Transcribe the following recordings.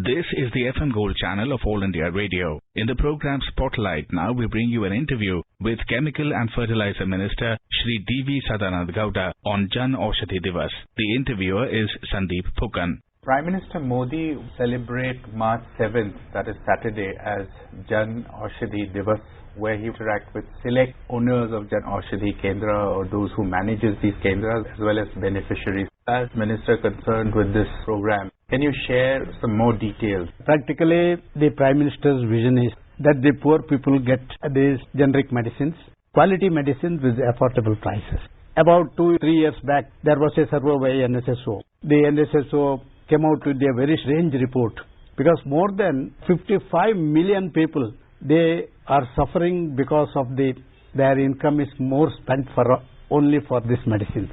This is the FM Gold channel of All India Radio. In the program Spotlight now, we bring you an interview with Chemical and Fertilizer Minister Shri Sadananda Gowda on Jan Aushadhi Diwas. The interviewer is Sandeep, Phukan. Prime Minister Modi celebrate March 7th, that is Saturday, as Jan Aushadhi Diwas, where he interact with select owners of Jan Aushadhi Kendra or those who manages these Kendras as well as beneficiaries. As Minister concerned with this program, can you share some more details? Practically, the Prime Minister's vision is that the poor people get these generic medicines, quality medicines with affordable prices. About 2-3 years back, there was a survey by NSSO. The NSSO came out with a very strange report because more than 55 million people, they are suffering because of their income is more spent only for these medicines.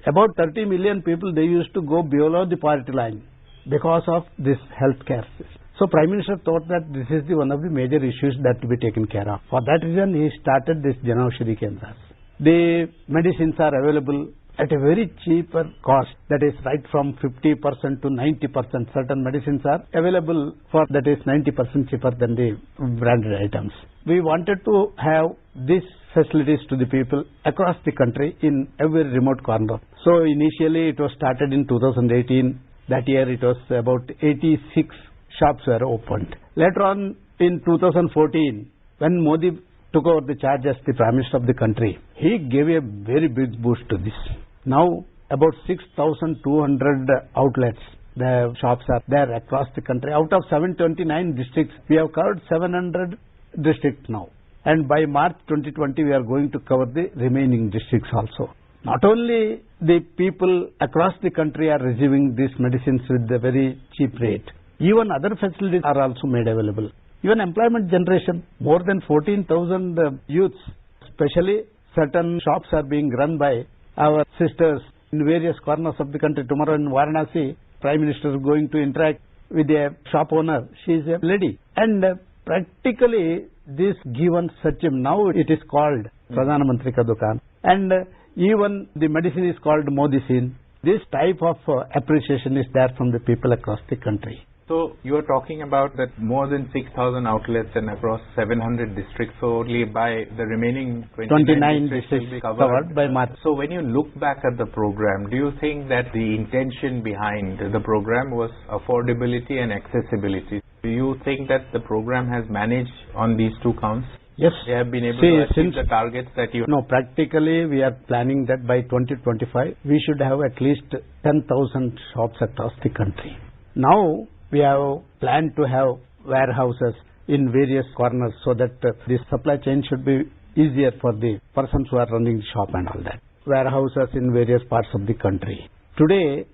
About 30 million people, they used to go below the poverty line because of this healthcare system. So Prime Minister thought that this is one of the major issues that to be taken care of. For that reason, he started this Jan Aushadhi Kendras. The medicines are available at a very cheaper cost, that is right from 50% to 90%. Certain medicines are available for that is 90% cheaper than the branded items. We wanted to have these facilities to the people across the country in every remote corner. So initially it was started in 2018. That year it was about 86 shops were opened. Later on in 2014, when Modi took over the charge as the Prime Minister of the country, he gave a very big boost to this. Now about 6,200 outlets, the shops are there across the country. Out of 729 districts, we have covered 700 districts now. And by March 2020, we are going to cover the remaining districts also. Not only the people across the country are receiving these medicines with a very cheap rate, even other facilities are also made available. Even employment generation, more than 14,000 youths, especially certain shops are being run by our sisters in various corners of the country. Tomorrow in Varanasi, Prime Minister is going to interact with a shop owner. She is a lady. And practically this given such now it is called Pradhan Mantri Ka Dukan. And even the medicine is called Modicine. This type of appreciation is there from the people across the country. So you are talking about that more than 6,000 outlets and across 700 districts, so only by the remaining 29 districts will be covered by March. So when you look back at the program, do you think that the intention behind the program was affordability and accessibility? Do you think that the program has managed on these two counts? Yes. They have been able to achieve the targets that you... No, practically we are planning that by 2025 we should have at least 10,000 shops across the country. Now we have planned to have warehouses in various corners so that the supply chain should be easier for the persons who are running the shop and all that. Warehouses in various parts of the country. Today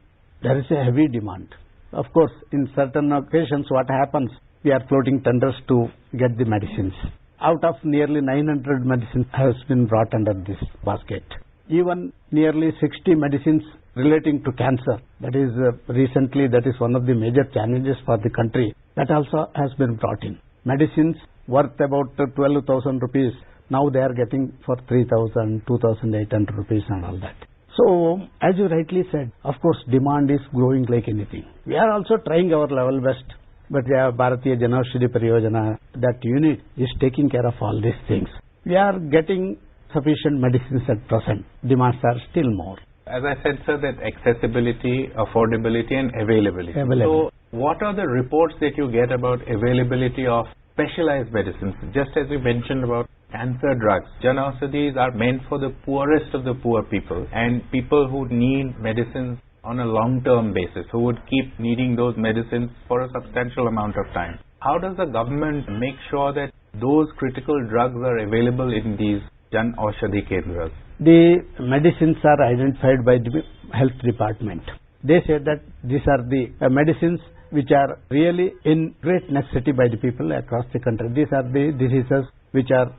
there is a heavy demand. Of course, in certain occasions what happens, we are floating tenders to get the medicines. Out of nearly 900 medicines has been brought under this basket. Even nearly 60 medicines relating to cancer, that is recently that is one of the major challenges for the country, that also has been brought in. Medicines worth about 12,000 rupees, now they are getting for 3,000, 2,800 rupees and all that. So, as you rightly said, of course demand is growing like anything. We are also trying our level best. But we have Bharatiya Jan Aushadhi Pariyojana, that unit is taking care of all these things. We are getting sufficient medicines at present. Demands are still more. As I said, sir, that accessibility, affordability and availability. So, what are the reports that you get about availability of specialized medicines? Just as you mentioned about cancer drugs, Jan Aushadhis are meant for the poorest of the poor people and people who need medicines on a long-term basis, who would keep needing those medicines for a substantial amount of time. How does the government make sure that those critical drugs are available in these Jan Aushadhi Kendras? The medicines are identified by the health department. They say that these are the medicines which are really in great necessity by the people across the country. These are the diseases which are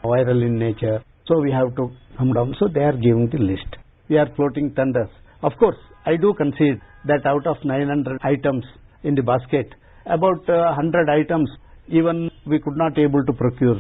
viral in nature. So we have to come down. So they are giving the list. We are floating tenders. Of course, I do concede that out of 900 items in the basket, about 100 items even we could not able to procure.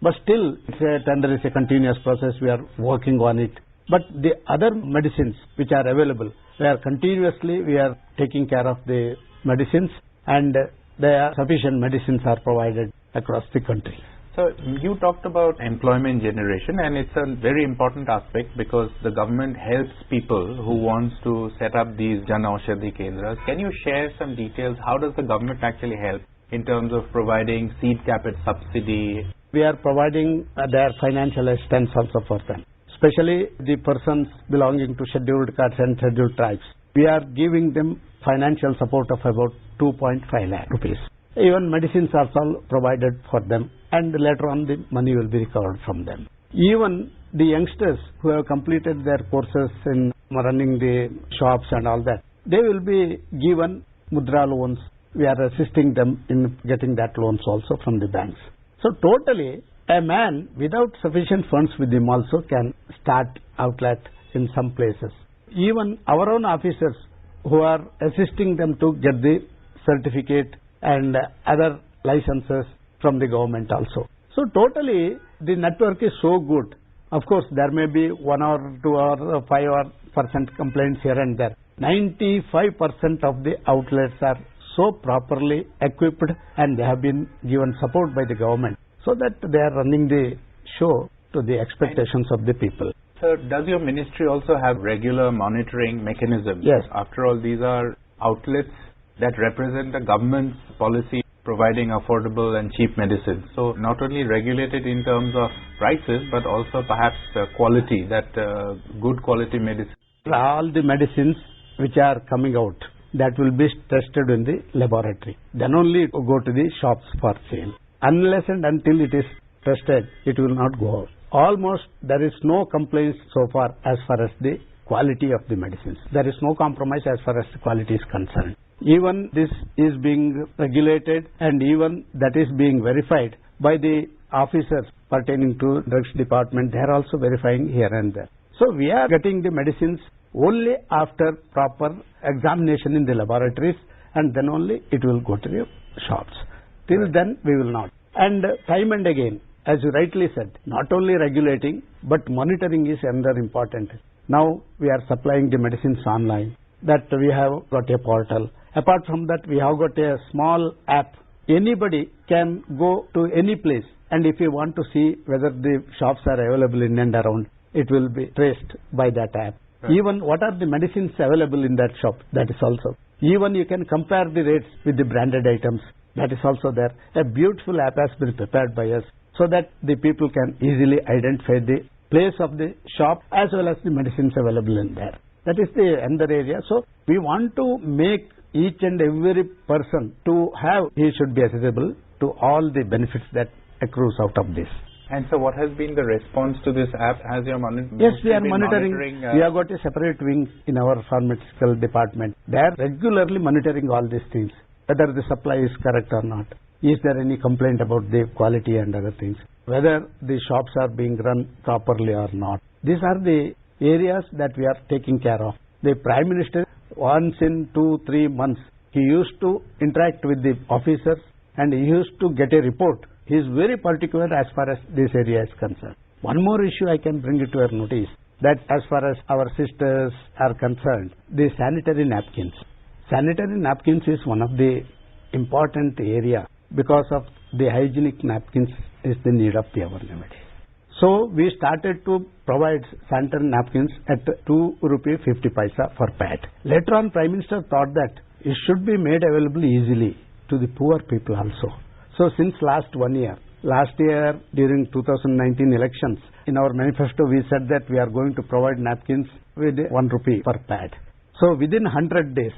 But still, tender is a continuous process. We are working on it. But the other medicines which are available, we are taking care of the medicines, and there are sufficient medicines are provided across the country. So you talked about employment generation, and it's a very important aspect because the government helps people who wants to set up these Jan Aushadhi Kendras. Can you share some details? How does the government actually help in terms of providing seed capital subsidy? We are providing their financial assistance also for them, especially the persons belonging to scheduled castes and scheduled tribes. We are giving them financial support of about 2.5 lakh rupees. Even medicines are all provided for them, and later on the money will be recovered from them. Even the youngsters who have completed their courses in running the shops and all that, they will be given mudra loans. We are assisting them in getting that loans also from the banks. So totally, a man without sufficient funds with him also can start outlet in some places. Even our own officers who are assisting them to get the certificate and other licenses from the government also. So totally, the network is so good. Of course, there may be 1 or 2 or 5% complaints here and there. 95% of the outlets are so properly equipped, and they have been given support by the government, so that they are running the show to the expectations of the people. Sir, does your ministry also have regular monitoring mechanisms? Yes. After all, these are outlets that represent the government's policy providing affordable and cheap medicine. So not only regulated in terms of prices, but also perhaps quality, that good quality medicine. All the medicines which are coming out, that will be tested in the laboratory. Then only go to the shops for sale. Unless and until it is tested, it will not go out. Almost there is no complaints so far as the quality of the medicines. There is no compromise as far as the quality is concerned. Even this is being regulated, and even that is being verified by the officers pertaining to drugs department. They are also verifying here and there. So we are getting the medicines only after proper examination in the laboratories, and then only it will go to the shops. Till then we will not. And time and again, as you rightly said, not only regulating but monitoring is another important. Now we are supplying the medicines online, that we have got a portal. Apart from that, we have got a small app. Anybody can go to any place, and if you want to see whether the shops are available in and around, it will be traced by that app. Right. Even what are the medicines available in that shop, that is also. Even you can compare the rates with the branded items, that is also there. A beautiful app has been prepared by us, so that the people can easily identify the place of the shop as well as the medicines available in there. That is the another area. So we want to make each and every person to have, he should be accessible to all the benefits that accrues out of this. And so what has been the response to this app? Has your Yes, we are monitoring. We have got a separate wing in our pharmaceutical department. They are regularly monitoring all these things, whether the supply is correct or not. Is there any complaint about the quality and other things? Whether the shops are being run properly or not. These are the areas that we are taking care of. The Prime Minister, once in 2-3 months, he used to interact with the officers, and he used to get a report. He is very particular as far as this area is concerned. One more issue I can bring it to your notice, that as far as our sisters are concerned, the sanitary napkins. Sanitary napkins is one of the important area, because of the hygienic napkins is the need of the hour nowadays. So we started to provide sanitary napkins at 2.50 rupee per pad. Later on, Prime Minister thought that it should be made available easily to the poor people also. So since last 1 year, last year during 2019 elections, in our manifesto we said that we are going to provide napkins with 1 rupee per pad. So within 100 days,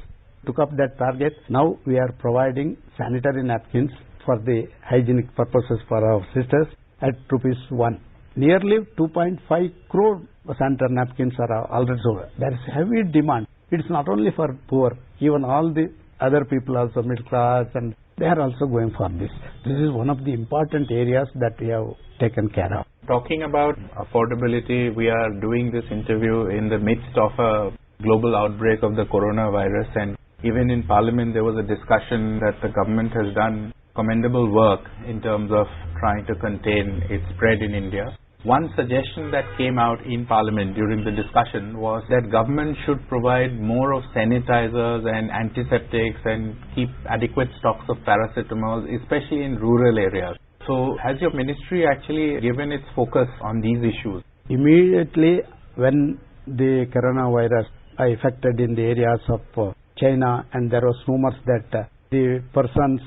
took up that target. Now we are providing sanitary napkins for the hygienic purposes for our sisters at ₹1. Nearly 2.5 crore sanitary napkins are already sold. There is heavy demand. It is not only for poor, even all the other people also, middle class, and they are also going for this. This is one of the important areas that we have taken care of. Talking about affordability, we are doing this interview in the midst of a global outbreak of the coronavirus, and even in Parliament there was a discussion that the government has done commendable work in terms of trying to contain its spread in India. One suggestion that came out in Parliament during the discussion was that government should provide more of sanitizers and antiseptics and keep adequate stocks of paracetamol, especially in rural areas. So has your ministry actually given its focus on these issues? Immediately when the coronavirus affected in the areas of China, and there was rumors that the persons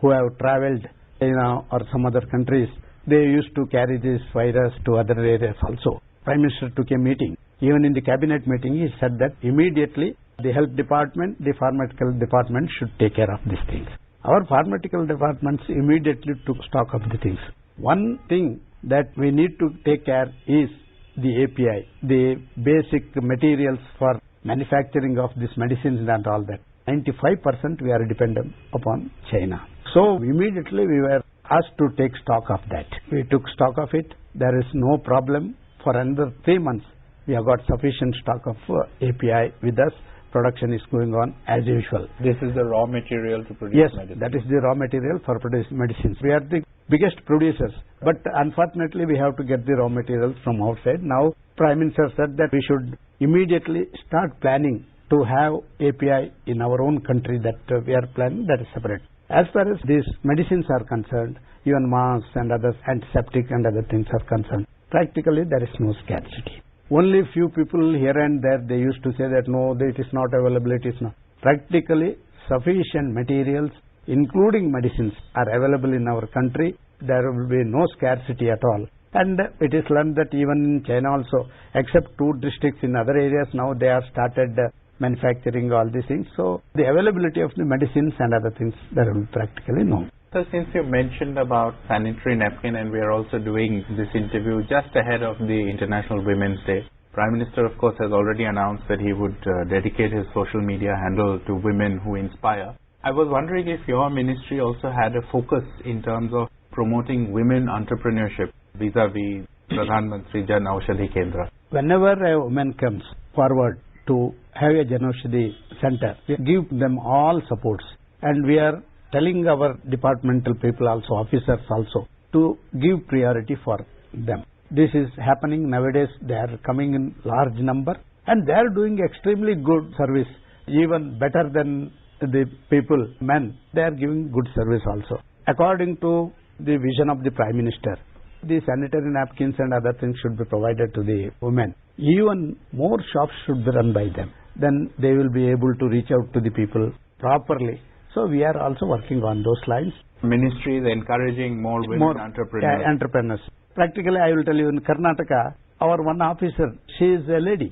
who have travelled China or some other countries, they used to carry this virus to other areas also. Prime Minister took a meeting. Even in the cabinet meeting, he said that immediately the health department, the pharmaceutical department should take care of these things. Our pharmaceutical departments immediately took stock of the things. One thing that we need to take care is the API, the basic materials for manufacturing of these medicines and all that. 95% we are dependent upon China. So immediately we were asked to take stock of that. We took stock of it. There is no problem. For another 3 months, we have got sufficient stock of API with us. Production is going on as usual. This is the raw material to produce medicine? Yes, that is the raw material for producing medicines. We are the biggest producers, but unfortunately we have to get the raw materials from outside. Now, Prime Minister said that we should immediately start planning to have API in our own country, that we are planning, that is separate. As far as these medicines are concerned, even masks and other antiseptic and other things are concerned, practically there is no scarcity. Only few people here and there, they used to say that no, it is not available, it is not. Practically sufficient materials, including medicines, are available in our country. There will be no scarcity at all. And it is learned that even in China also, except 2 districts in other areas, now they have started manufacturing all these things. So the availability of the medicines and other things, there will be practically no. So since you mentioned about sanitary napkin, and we are also doing this interview just ahead of the International Women's Day, Prime Minister of course has already announced that he would dedicate his social media handle to women who inspire. I was wondering if your ministry also had a focus in terms of promoting women entrepreneurship vis-a-vis Pradhan Mantri Jan Aushadhi Kendra. Whenever a woman comes forward to have a Jan Aushadhi center, we give them all supports, and we are telling our departmental people also, officers also, to give priority for them. This is happening nowadays. They are coming in large number, and they are doing extremely good service, even better than the people, men. They are giving good service also. According to the vision of the Prime Minister, the sanitary napkins and other things should be provided to the women. Even more shops should be run by them. Then they will be able to reach out to the people properly. So we are also working on those lines. Ministry is encouraging more women entrepreneurs. Entrepreneurs. Practically, I will tell you, in Karnataka, our one officer, she is a lady.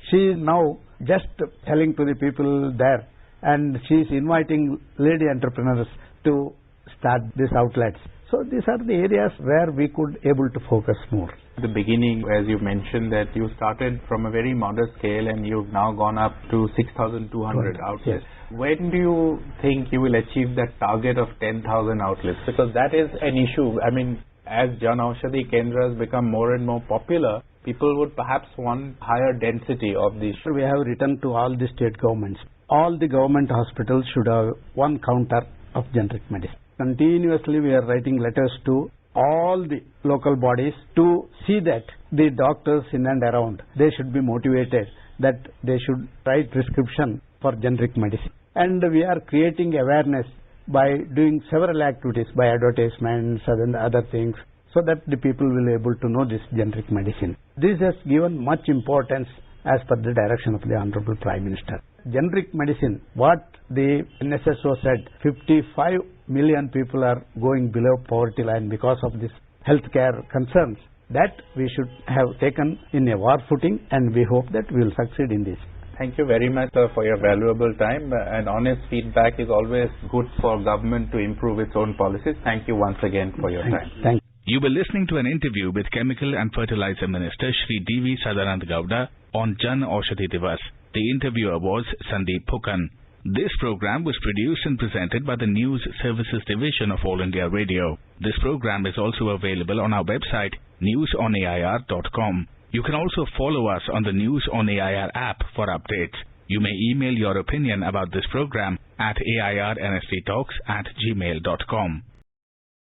She is now just telling to the people there, and she is inviting lady entrepreneurs to start these outlets. So these are the areas where we could able to focus more. At the beginning, as you mentioned, that you started from a very modest scale and you've now gone up to 6,200 outlets. Yes. When do you think you will achieve that target of 10,000 outlets? Because that is an issue. I mean, as Jan Aushadhi Kendras become more and more popular, people would perhaps want higher density of these. We have written to all the state governments. All the government hospitals should have one counter of generic medicine. Continuously we are writing letters to all the local bodies to see that the doctors in and around, they should be motivated that they should write prescription for generic medicine. And we are creating awareness by doing several activities, by advertisements and other things, so that the people will be able to know this generic medicine. This has given much importance as per the direction of the Honorable Prime Minister. Generic medicine, what the NSSO said, 55 million people are going below poverty line because of this healthcare concerns. That we should have taken in a war footing, and we hope that we will succeed in this. Thank you very much, sir, for your valuable time. And honest feedback is always good for government to improve its own policies. Thank you once again for your time. Thank you. You were listening to an interview with Chemical and Fertilizer Minister Shri Sadananda Gowda on Jan Aushadhi Diwas. The interviewer was Sandeep Phukan. This program was produced and presented by the News Services Division of All India Radio. This program is also available on our website, newsonair.com. You can also follow us on the News on AIR app for updates. You may email your opinion about this program at airnsttalks@gmail.com.